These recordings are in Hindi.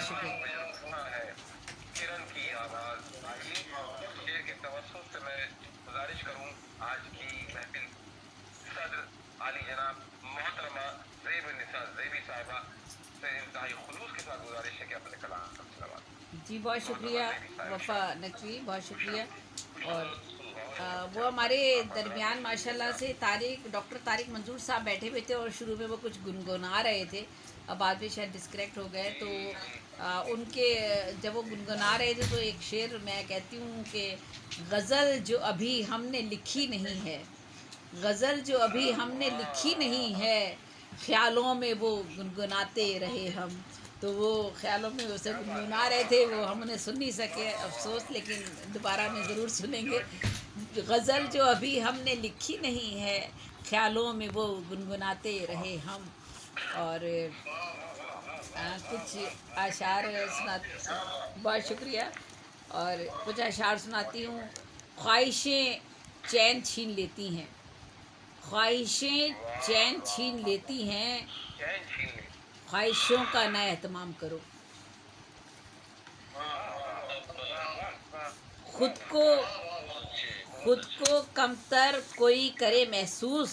बहुत शुक्रिया। सुना है किरण की आवाज आई। शेर के तवज्जुह से मैं गुजारिश करूं आज की महफिल सदर आली जनाब मोहतरमा ज़ेब निसा ज़ेबी साहिबा से इंतहाई खुलूस के साथ गुजारिश है कि अपने कलाम सलावत। जी बहुत मोहतरमा शुक्रिया ज़ेबी वफ़ा साहिब नकवी, बहुत शुक्रिया। और वो हमारे दरमियान माशाल्लाह से डॉक्टर तारिक मंजूर साहब बैठे हुए थे और शुरू में वो कुछ गुनगुना रहे थे, अब बाद में शायद डिस्कनेक्ट हो गए। तो उनके जब वो गुनगुना रहे थे तो एक शेर मैं कहती हूँ कि गज़ल जो अभी हमने लिखी नहीं है, गज़ल जो अभी हमने लिखी नहीं है, ख़्यालों में वो गुनगुनाते रहे हम। तो वो ख़्यालों में उसे गुनगुना रहे थे, वो हम उन्हें सुन नहीं सके अफसोस, लेकिन दोबारा में ज़रूर सुनेंगे। गज़ल जो अभी हमने लिखी नहीं है, ख़्यालों में वो गुनगुनाते रहे हम। और कुछ अशार सुना, बहुत शुक्रिया। और कुछ अशार सुनाती हूँ। ख्वाहिशें चैन छीन लेती हैं, ख्वाहिशें चैन छीन लेती हैं, चैन छीन ली। ख्वाहिशों का ना एहतमाम करो। खुद को खुद को कमतर कोई करे महसूस,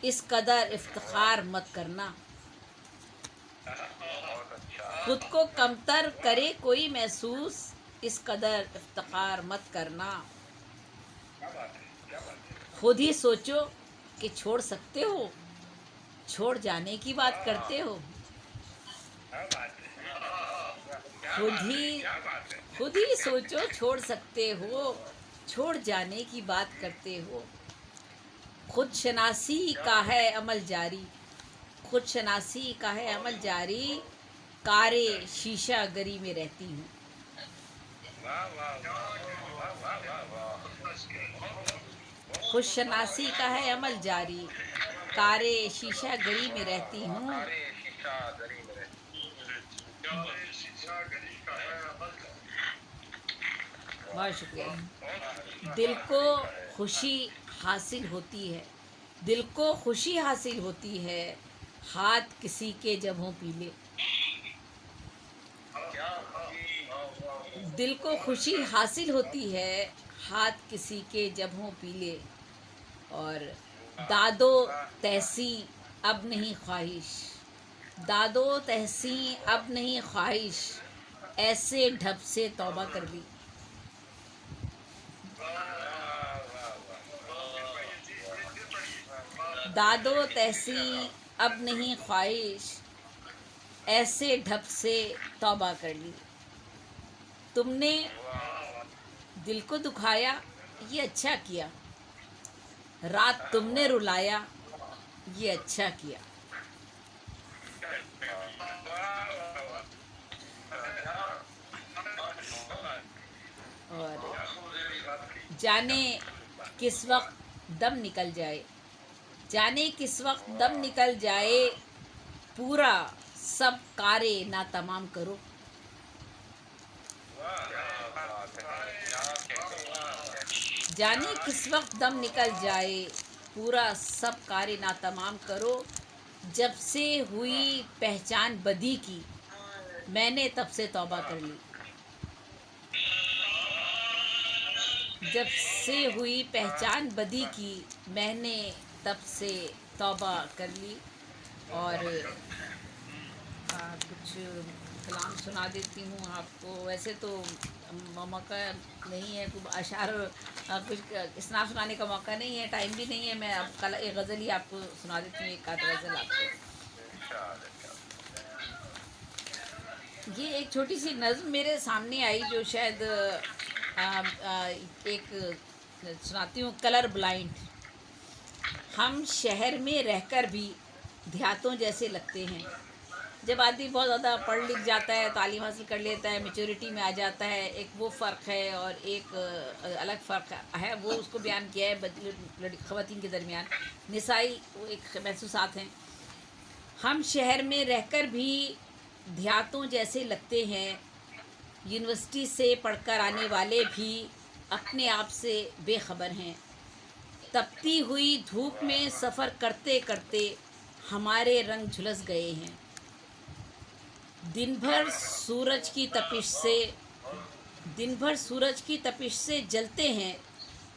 इस कदर इफ्तिखार मत करना। बहुत अच्छा। खुद को कमतर करे कोई महसूस, इस कदर इफ्तिखार मत करना। क्या बात है, क्या बात है। खुद ही सोचो कि छोड़ सकते हो, छोड़ जाने की बात करते हो। क्या बात है, क्या खुद बात है, ही क्या बात है। खुद ही सोचो छोड़ सकते हो, छोड़ जाने की बात करते हो। खुद शनासी का है अमल जारी, खुद शनासी का है अमल जारी, कारे शीशा गरी में रहती हूँ। वाह वाह वाह वाह वाह वाह। खुद शनासी का है अमल जारी, कारे शीशा गरी में रहती हूँ। सारे शीशा गरी में रहती। बहुत शुक्रिया। दिल को खुशी हासिल होती है, दिल को खुशी हासिल होती है, हाथ किसी के जब हों पीले। क्या दिल को खुशी हासिल होती है, हाथ किसी के जब हों पीले। और दादो तहसी अब नहीं ख्वाहिश, दादो तहसी अब नहीं ख्वाहिश, ऐसे ढब से तौबा कर ली। दादो तहसी अब नहीं ख्वाहिश, ऐसे ढब से तौबा कर ली। तुमने दिल को दुखाया, ये अच्छा किया, रात तुमने रुलाया, ये अच्छा किया। और जाने किस वक्त दम निकल जाए, जाने किस वक्त दम निकल जाए, पूरा सब कारे ना तमाम करो। जाने किस वक्त दम निकल जाए, पूरा सब कारे ना तमाम करो। जब से हुई पहचान बदी की, मैंने तब से तौबा कर ली। जब से हुई पहचान बदी की, मैंने तब से तौबा कर ली। और कुछ कलाम सुना देती हूँ आपको। वैसे तो मौका नहीं है, कुछ अशार कुछ इसनाफ सुनाने का मौका नहीं है, टाइम भी नहीं है। मैं अब कल एक गज़ल ही आपको सुना देती हूँ, एक आध गज़ल आपको। ये एक छोटी सी नज़्म मेरे सामने आई जो शायद एक सुनाती हूँ। Colour blind. हम शहर में रहकर भी देहातों जैसे लगते हैं। जब आदमी बहुत ज़्यादा पढ़ लिख जाता है, तालीम हासिल कर लेता है, मेच्योरिटी में आ जाता है, एक वो फ़र्क है और एक अलग फ़र्क है, वो उसको बयान किया है ख़वातीन के दरमियान। निसाई वो एक महसूसात हैं। हम शहर में रहकर भी देहातों जैसे लगते हैं, यूनिवर्सिटी से पढ़कर आने वाले भी अपने आप से बेखबर हैं। तपती हुई धूप में सफ़र करते करते हमारे रंग झुलस गए हैं। दिन भर सूरज की तपिश से दिन भर सूरज की तपिश से जलते हैं,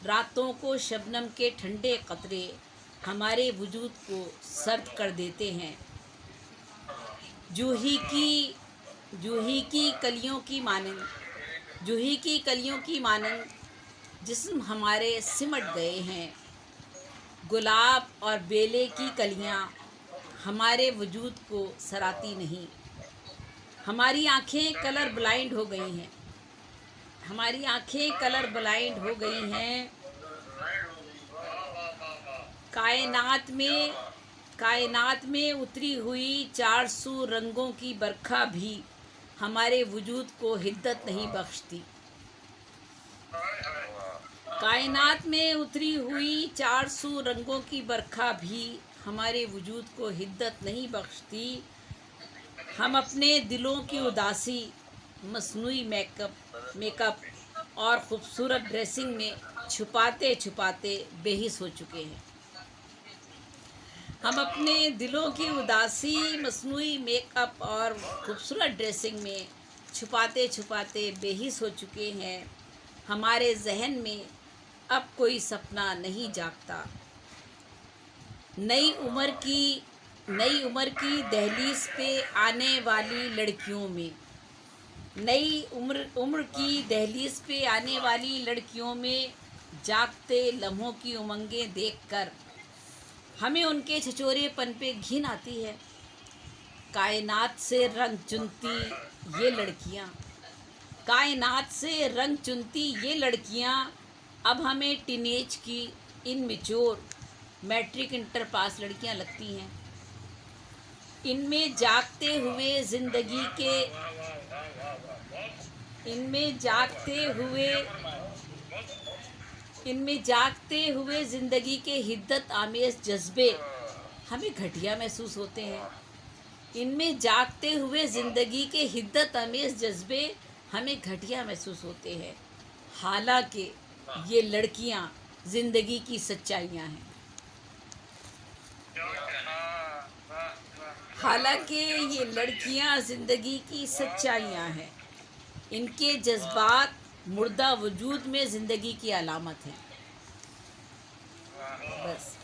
रातों को शबनम के ठंडे कतरे हमारे वजूद को सर्द कर देते हैं। जूही की जूही की कलियों की मानंद जूही की कलियों की मानंद जिस्म हमारे सिमट गए हैं। गुलाब और बेले की कलियां हमारे वजूद को सराती नहीं। हमारी आंखें कलर ब्लाइंड हो गई हैं। हमारी आंखें कलर ब्लाइंड हो गई हैं। कायनात में उतरी हुई 400 रंगों की बरखा भी हमारे वजूद को हिद्दत नहीं बख्शती। कायनात में उतरी हुई 400 रंगों की बरखा भी हमारे वजूद को हिद्दत नहीं बख्शती। हम अपने दिलों की उदासी मसनूई मेकअप और ख़ूबसूरत ड्रेसिंग में छुपाते छुपाते बेहिस हो चुके हैं। हम अपने दिलों की उदासी मसनूई मेकअप और ख़ूबसूरत ड्रेसिंग में छुपाते छुपाते बेहिस हो चुके हैं। हमारे जहन में अब कोई सपना नहीं जागता। नई उम्र की दहलीज पे आने वाली लड़कियों में नई उम्र की दहलीज पे आने वाली लड़कियों में जागते लम्हों की उमंगें देखकर हमें उनके छिछोरेपन पे घिन आती है। कायनात से रंग चुनती ये लड़कियां अब हमें टीनेज की इनमेच्योर मैट्रिक इंटर पास लड़कियां लगती हैं। इनमें जागते हुए ज़िंदगी के हिद्दत आमेज़ जज्बे हमें घटिया महसूस होते हैं। इनमें जागते हुए ज़िंदगी के हिद्दत आमेज़ जज्बे हमें घटिया महसूस होते हैं। हालांकि ये लड़कियां ज़िंदगी की सच्चाइयां हैं। इनके जज्बात मुर्दा वजूद में ज़िंदगी की अलामत है। बस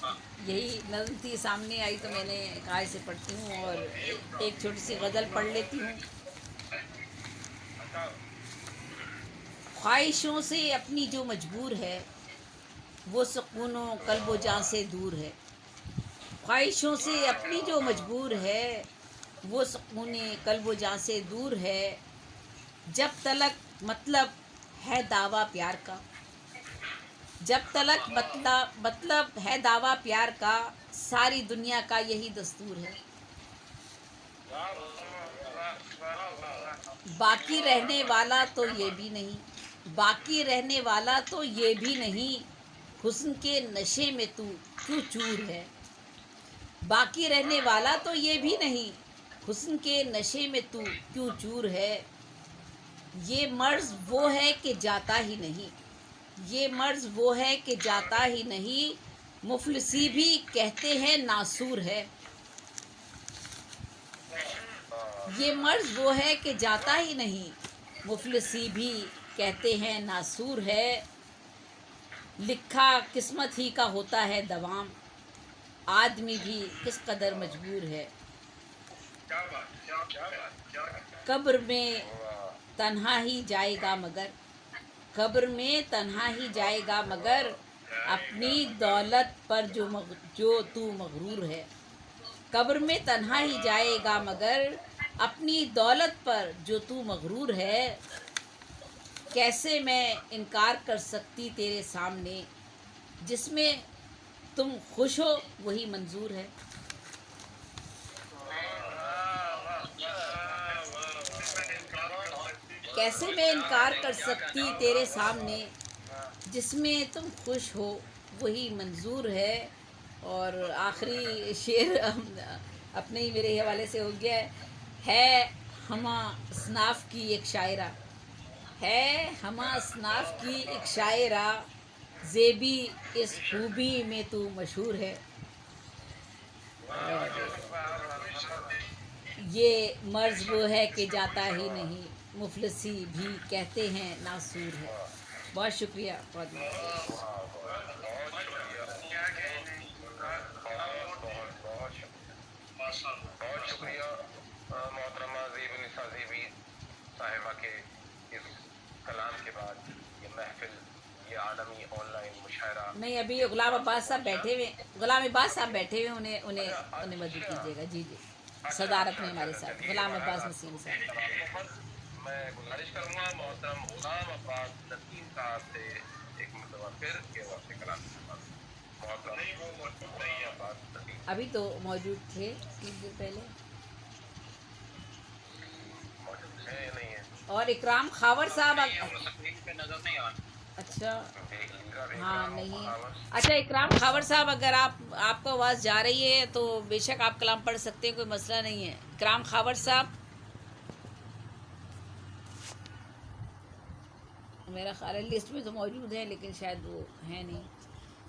यही नज़्म थी, सामने आई तो मैंने कहा इसे पढ़ती हूँ और एक छोटी सी गज़ल पढ़ लेती हूँ। ख्वाहिशों से अपनी जो मजबूर है वो सुकूनो कल्बो जान से दूर है। ख्वाहिशों से अपनी जो मजबूर है वो सुकूने कल्बो जान से दूर है। जब तलक मतलब है दावा प्यार का सारी दुनिया का यही दस्तूर है। बाकी रहने वाला तो ये भी नहीं हुस्न के नशे में तू क्यों चूर है। बाकी रहने वाला तो ये भी नहीं हुस्न के नशे में तू क्यों चूर है। ये मर्ज़ वो है कि जाता ही नहीं मुफलिसी भी कहते हैं नासूर है। ये मर्ज़ वो है कि जाता ही नहीं मुफलिसी भी कहते हैं नासूर है। लिखा किस्मत ही का होता है दवाम आदमी भी किस कदर मजबूर है। कब्र में तन्हा ही जाएगा मगर अपनी दौलत पर जो तू मगरूर है। कब्र में तन्हा ही जाएगा मगर अपनी दौलत पर जो तू मगरूर है। कैसे मैं इनकार कर सकती तेरे सामने जिसमें तुम खुश हो वही मंजूर है। कैसे मैं इनकार कर सकती तेरे सामने जिसमें तुम खुश हो वही मंजूर है। और आखिरी शेर अपने ही मेरे हवाले से हो गया है हमा असनाफ की एक शायरा ज़ेबी इस खूबी में तू मशहूर है। ये मर्ज वो है कि जाता ही नहीं, मुफलसी भी कहते हैं नासूर है। बहुत शुक्रिया, बहुत बहुत शुक्रिया मोहतरमा ज़ेब-उन-निसा ज़ेबी साहिबा के इस कलाम के बाद ये महफिल, ये आलमी ऑनलाइन मुशायरा। नहीं, अभी ये गुलाम अब्बास साहब बैठे हुए, गुलाम अब्बास साहब बैठे हुए, उन्हें उन्हें उन्हें मदद कीजिएगा। जी जी, सदारत में हमारे साथ गुलाम अब्बास नसीम साहब। मैं गुजारिश करूंगा मोहतरम गुलाम अब्बास नसीम साहब से एक मरतबा फिर के वास्ते कलाम मोहतरम अब्बास नसीम अभी तो मौजूद थे कुछ देर पहले। मौजूद है या नहीं है? और इकराम खावर साहब स्क्रीन पे नजर नहीं आ रहा। अच्छा, हाँ हाँ नहीं, अच्छा इकराम खावर साहब, अगर आपको आवाज़ जा रही है तो बेशक आप कलाम पढ़ सकते हैं, कोई मसला नहीं है। इकराम खावर साहब, मेरा ख्याल है लिस्ट में तो मौजूद है लेकिन शायद वो है नहीं।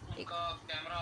उनका कैमरा